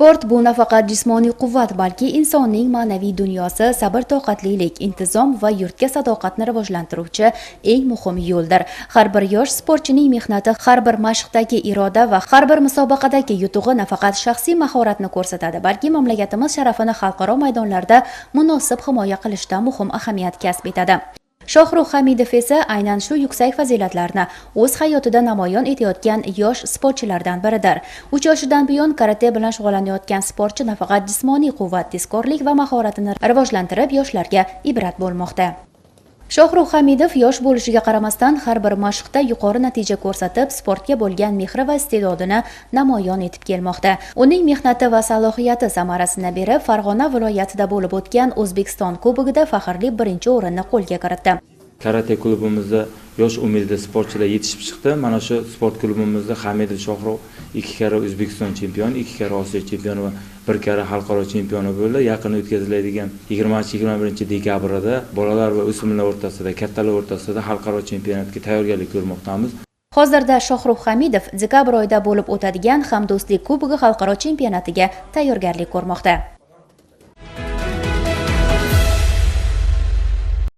Sport bu nafaqat jismoniy quvvat, balki insonning ma'naviy dunyosi, sabr-toqatlilik, intizom va yurtga sadoqatni rivojlantiruvchi eng muhim yo'ldir. Har bir yosh sportchining mehnati, har bir mashqdagi iroda va har bir musobaqadagi yutug'i nafaqat shaxsiy mahoratni ko'rsatadi, balki mamlakatimiz sharafini xalqaro maydonlarda munosib himoya qilishda muhim ahamiyat kasb etadi. Shohrux Hamidov esa aynan shu yuksak fazilatlarni o'z hayotida namoyon etayotgan yosh sportchilardan biridir. 3 yoshidan buyon karate bilan shug'ullanayotgan sportchi nafaqat jismoniy quvvat, tezkorlik va mahoratini rivojlantirib, yoshlarga ibrat bo'lmoqda. Shohrux Hamidov yosh bo'lishiga qaramasdan har bir mashqda yuqori natija ko'rsatib, sportga bo'lgan mehri va iste'dodini namoyon etib kelmoqda. Uning mehnati va salohiyati samarasini berib, Farg'ona viloyatida bo'lib o'tgan O'zbekiston Kubogida faxrli birinchi o'rinni qo'lga kiritdi. Karate klubimizda yosh umidli sportchilar yetishib chiqdi. Mana shu sport klubimizda Hamidov Shohrux 2 karra O'zbekiston chempioni, 2 karra Osiyo chempioni va 1 karra xalqaro chempioni bo'ldi. Yaqin o'tkaziladigan 20-21 dekabrda bolalar va o'smirlar o'rtasida, kattalar o'rtasida xalqaro chempionatga tayyorgarlik ko'rmoqdamiz. Hozirda Shohrux Hamidov dekabr oyida bo'lib o'tadigan Hamdo'stlik Kubogi xalqaro chempionatiga tayyorgarlik ko'rmoqda.